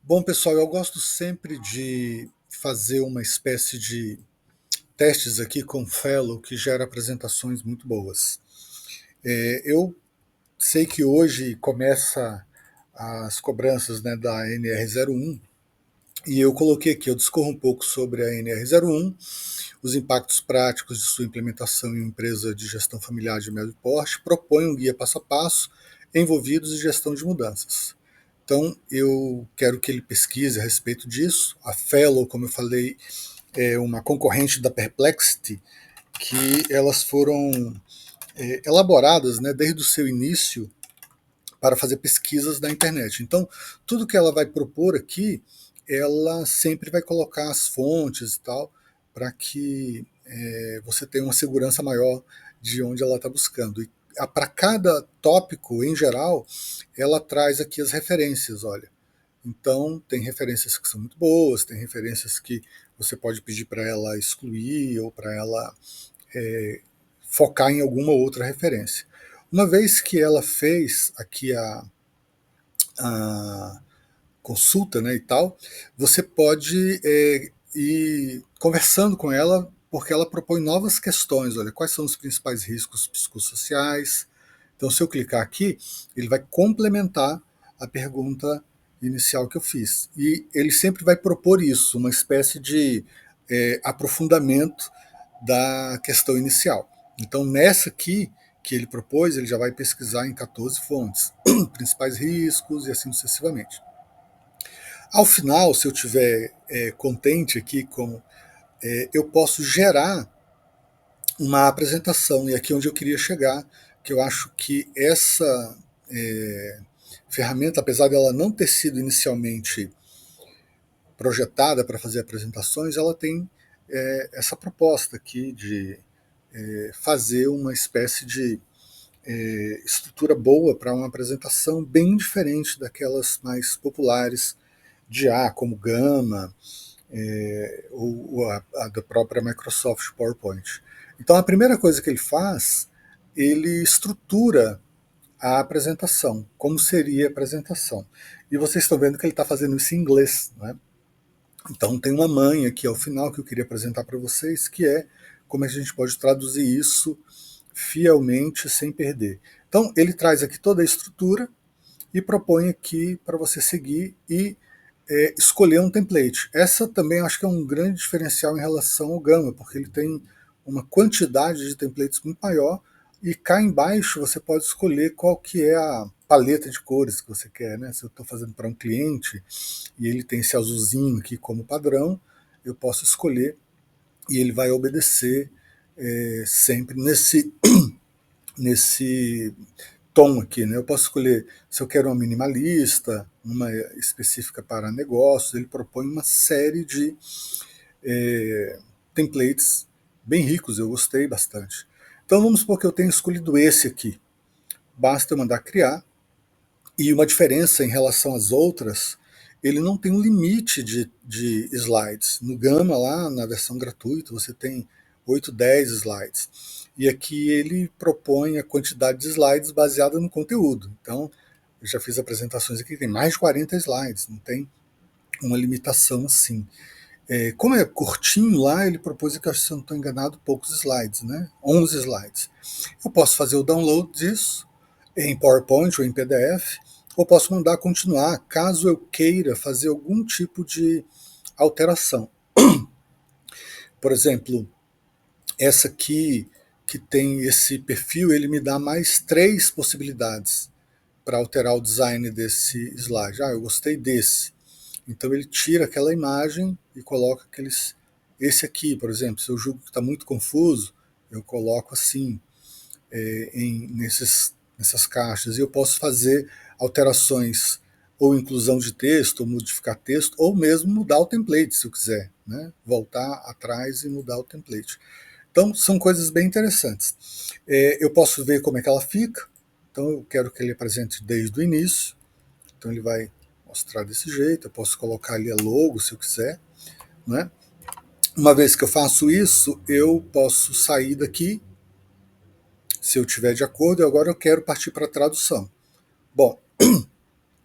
Bom, pessoal, eu gosto sempre de fazer uma espécie de testes aqui com o Fellow que gera apresentações muito boas. Eu sei que hoje começa as cobranças, né, da NR01 e eu coloquei aqui, eu discorro um pouco sobre a NR01, os impactos práticos de sua implementação em uma empresa de gestão familiar de médio porte, propõe um guia passo a passo, envolvidos em gestão de mudanças. Então, eu quero que ele pesquise a respeito disso. A Fellow, como eu falei, é uma concorrente da Perplexity, que elas foram elaboradas, né, desde o seu início para fazer pesquisas na internet. Então, tudo que ela vai propor aqui, ela sempre vai colocar as fontes e tal, para que você tenha uma segurança maior de onde ela está buscando. E para cada tópico, em geral, ela traz aqui as referências, olha. Então, tem referências que são muito boas, tem referências que você pode pedir para ela excluir ou para ela focar em alguma outra referência. Uma vez que ela fez aqui a consulta, né, e tal, você pode ir conversando com ela, porque ela propõe novas questões. Olha, quais são os principais riscos psicossociais? Então, se eu clicar aqui, ele vai complementar a pergunta inicial que eu fiz. E ele sempre vai propor isso, uma espécie de aprofundamento da questão inicial. Então, nessa aqui que ele propôs, ele já vai pesquisar em 14 fontes, principais riscos e assim sucessivamente. Ao final, se eu estiver contente aqui com, eu posso gerar uma apresentação, e aqui é onde eu queria chegar, que eu acho que essa ferramenta, apesar dela não ter sido inicialmente projetada para fazer apresentações, ela tem essa proposta aqui de fazer uma espécie de estrutura boa para uma apresentação bem diferente daquelas mais populares de A, como Gama, ou a da própria Microsoft PowerPoint. Então a primeira coisa que ele faz, ele estrutura a apresentação, como seria a apresentação. E vocês estão vendo que ele está fazendo isso em inglês, né? Então tem uma manha aqui ao final que eu queria apresentar para vocês, que é como a gente pode traduzir isso fielmente sem perder. Então ele traz aqui toda a estrutura e propõe aqui para você seguir e escolher um template. Essa também acho que é um grande diferencial em relação ao Gama, porque ele tem uma quantidade de templates muito maior e cá embaixo você pode escolher qual que é a paleta de cores que você quer, né? Se eu estou fazendo para um cliente e ele tem esse azulzinho aqui como padrão, eu posso escolher e ele vai obedecer sempre nesse tom aqui, né? Eu posso escolher se eu quero uma minimalista, uma específica para negócios. Ele propõe uma série de templates bem ricos, eu gostei bastante. Então vamos supor que eu tenho escolhido esse aqui. Basta eu mandar criar, e uma diferença em relação às outras, ele não tem um limite de slides. No Gama, lá na versão gratuita, você tem 8, 10 slides. E aqui ele propõe a quantidade de slides baseada no conteúdo. Então, eu já fiz apresentações aqui que tem mais de 40 slides, não tem uma limitação assim. Como é curtinho lá, ele propôs, que se eu não estou enganado, poucos slides, né? 11 slides. Eu posso fazer o download disso em PowerPoint ou em PDF, ou posso mandar continuar, caso eu queira fazer algum tipo de alteração. Por exemplo, essa aqui, que tem esse perfil, ele me dá mais 3 possibilidades para alterar o design desse slide. Eu gostei desse. Então ele tira aquela imagem e coloca aqueles. Esse aqui, por exemplo, se eu julgo que está muito confuso, eu coloco assim, nessas caixas. E eu posso fazer alterações, ou inclusão de texto, ou modificar texto, ou mesmo mudar o template, se eu quiser, né? Voltar atrás e mudar o template. Então, são coisas bem interessantes. Eu posso ver como é que ela fica. Então, eu quero que ele apresente desde o início. Então, ele vai mostrar desse jeito. Eu posso colocar ali a logo, se eu quiser, né? Uma vez que eu faço isso, eu posso sair daqui, se eu tiver de acordo, e agora eu quero partir para a tradução. Bom,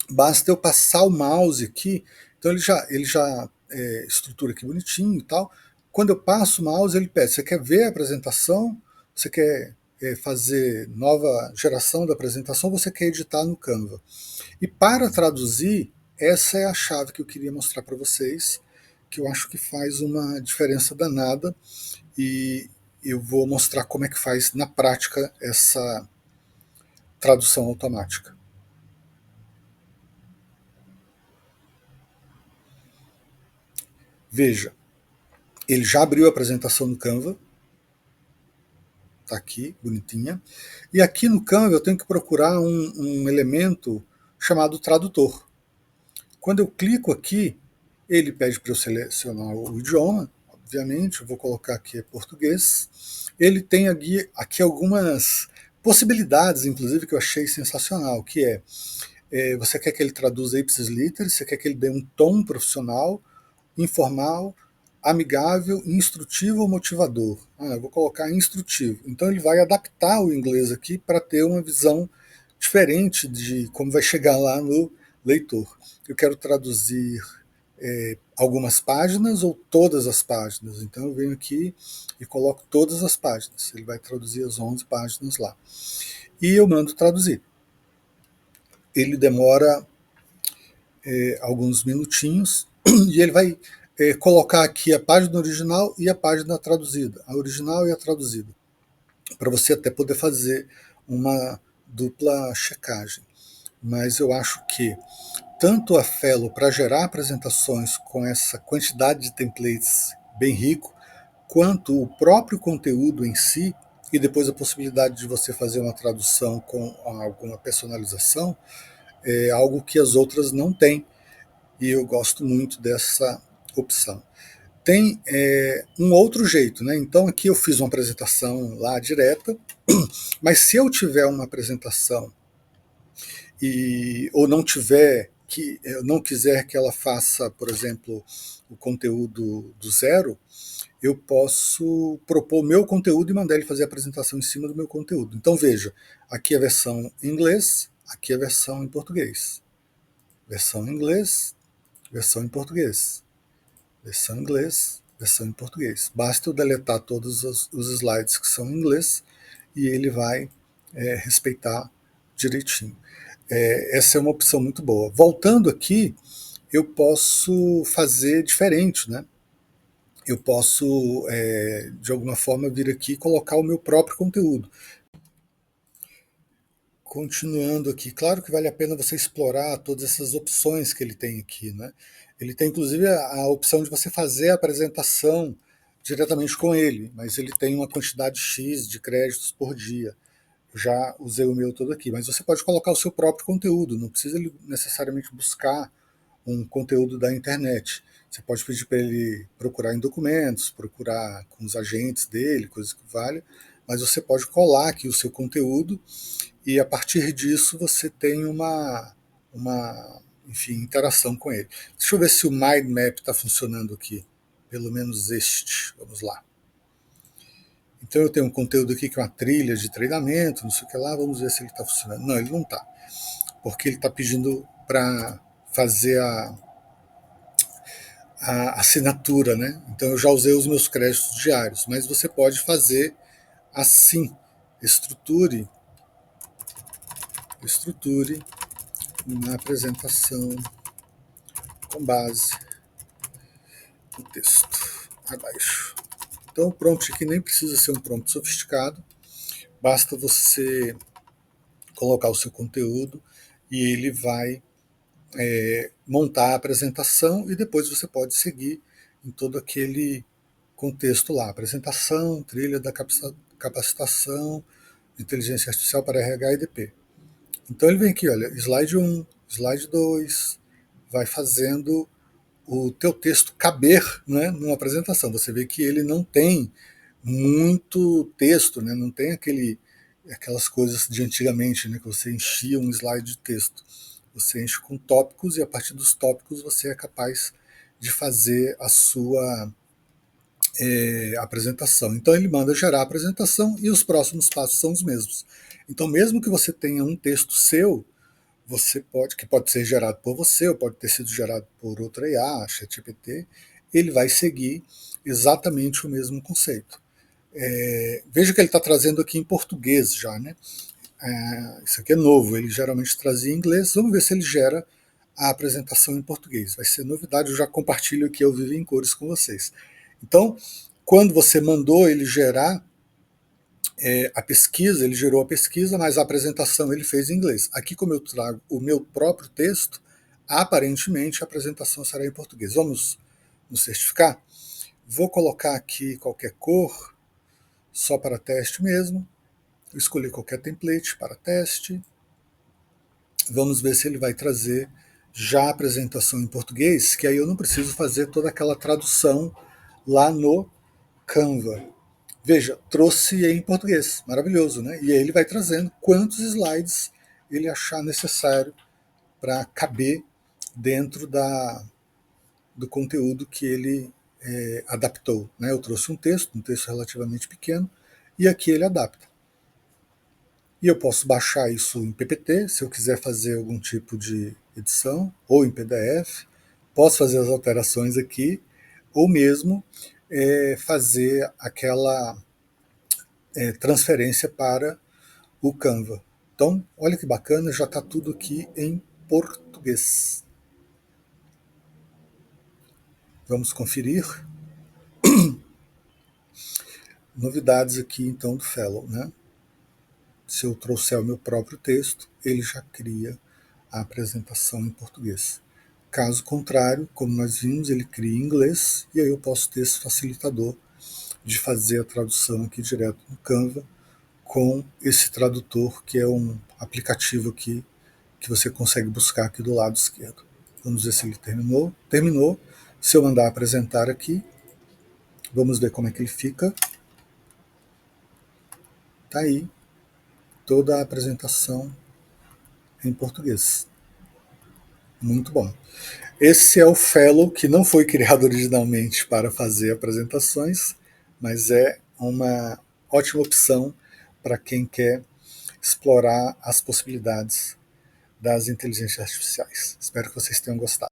basta eu passar o mouse aqui, Então ele já estrutura aqui bonitinho e tal. Quando eu passo o mouse, ele pede: você quer ver a apresentação? Você quer fazer nova geração da apresentação? Você quer editar no Canva? E para traduzir, essa é a chave que eu queria mostrar para vocês, que eu acho que faz uma diferença danada, e eu vou mostrar como é que faz na prática essa tradução automática. Veja, ele já abriu a apresentação no Canva, está aqui, bonitinha, e aqui no Canva eu tenho que procurar um elemento chamado tradutor. Quando eu clico aqui, ele pede para eu selecionar o idioma, obviamente, eu vou colocar aqui português. Ele tem aqui algumas possibilidades, inclusive, que eu achei sensacional, que você quer que ele traduza ipsis literis, você quer que ele dê um tom profissional, informal, amigável, instrutivo ou motivador. Eu vou colocar instrutivo. Então ele vai adaptar o inglês aqui para ter uma visão diferente de como vai chegar lá no leitor. Eu quero traduzir algumas páginas ou todas as páginas. Então eu venho aqui e coloco todas as páginas. Ele vai traduzir as 11 páginas lá. E eu mando traduzir. Ele demora alguns minutinhos e ele vai colocar aqui a página original e a página traduzida, a original e a traduzida, para você até poder fazer uma dupla checagem. Mas eu acho que tanto a Fellow, para gerar apresentações com essa quantidade de templates bem rico, quanto o próprio conteúdo em si, e depois a possibilidade de você fazer uma tradução com alguma personalização, é algo que as outras não têm, e eu gosto muito dessa opção. Tem um outro jeito, né? Então aqui eu fiz uma apresentação lá direta, mas se eu tiver uma apresentação ou não tiver que eu não quiser que ela faça, por exemplo, o conteúdo do zero, eu posso propor o meu conteúdo e mandar ele fazer a apresentação em cima do meu conteúdo. Então veja, aqui a versão em inglês, aqui a versão em português. Versão em inglês, versão em português. Versão em inglês, versão em português. Basta eu deletar todos os slides que são em inglês e ele vai respeitar direitinho. Essa é uma opção muito boa. Voltando aqui, eu posso fazer diferente, né? Eu posso, de alguma forma, vir aqui e colocar o meu próprio conteúdo. Continuando aqui, claro que vale a pena você explorar todas essas opções que ele tem aqui, né? Ele tem inclusive a opção de você fazer a apresentação diretamente com ele, mas ele tem uma quantidade X de créditos por dia. Eu já usei o meu todo aqui, mas você pode colocar o seu próprio conteúdo, não precisa necessariamente buscar um conteúdo da internet. Você pode pedir para ele procurar em documentos, procurar com os agentes dele, coisas que valem, mas você pode colar aqui o seu conteúdo e a partir disso você tem enfim, interação com ele. Deixa eu ver se o mind map está funcionando aqui, pelo menos este, vamos lá. Então eu tenho um conteúdo aqui que é uma trilha de treinamento, não sei o que lá, vamos ver se ele está funcionando. Não, ele não está, porque ele está pedindo para fazer a assinatura, né? Então eu já usei os meus créditos diários, mas você pode fazer assim, estruture uma apresentação com base no texto abaixo. Então o prompt aqui nem precisa ser um prompt sofisticado, basta você colocar o seu conteúdo e ele vai montar a apresentação e depois você pode seguir em todo aquele contexto lá, apresentação, trilha da capacitação, inteligência artificial para RH e DP. Então ele vem aqui, olha, slide 1, slide 2, vai fazendo o teu texto caber, né, numa apresentação. Você vê que ele não tem muito texto, né, não tem aquelas coisas de antigamente, né, que você enchia um slide de texto. Você enche com tópicos e a partir dos tópicos você é capaz de fazer a sua apresentação. Então ele manda gerar a apresentação e os próximos passos são os mesmos. Então mesmo que você tenha um texto seu, que pode ser gerado por você ou pode ter sido gerado por outra IA, ChatGPT, ele vai seguir exatamente o mesmo conceito. Veja que ele está trazendo aqui em português já, né? Isso aqui é novo, ele geralmente trazia em inglês. Vamos ver se ele gera a apresentação em português. Vai ser novidade, eu já compartilho aqui ao vivo em cores com vocês. Então, quando você mandou ele gerar a pesquisa, ele gerou a pesquisa, mas a apresentação ele fez em inglês. Aqui, como eu trago o meu próprio texto, aparentemente a apresentação será em português. Vamos nos certificar? Vou colocar aqui qualquer cor, só para teste mesmo. Escolher qualquer template para teste. Vamos ver se ele vai trazer já a apresentação em português, que aí eu não preciso fazer toda aquela tradução lá no Canva. Veja, trouxe em português, maravilhoso, né? E aí ele vai trazendo quantos slides ele achar necessário para caber dentro do conteúdo que ele adaptou. Né? Eu trouxe um texto relativamente pequeno, e aqui ele adapta. E eu posso baixar isso em PPT, se eu quiser fazer algum tipo de edição, ou em PDF. Posso fazer as alterações aqui, ou mesmo fazer aquela transferência para o Canva. Então, olha que bacana, já está tudo aqui em português. Vamos conferir. Novidades aqui então do Fellow, né? Se eu trouxer o meu próprio texto, ele já cria a apresentação em português. Caso contrário, como nós vimos, ele cria em inglês, e aí eu posso ter esse facilitador de fazer a tradução aqui direto no Canva com esse tradutor, que é um aplicativo aqui que você consegue buscar aqui do lado esquerdo. Vamos ver se ele terminou. Terminou. Se eu mandar apresentar aqui, vamos ver como é que ele fica. Tá aí toda a apresentação em português. Muito bom. Esse é o Fellow, que não foi criado originalmente para fazer apresentações, mas é uma ótima opção para quem quer explorar as possibilidades das inteligências artificiais. Espero que vocês tenham gostado.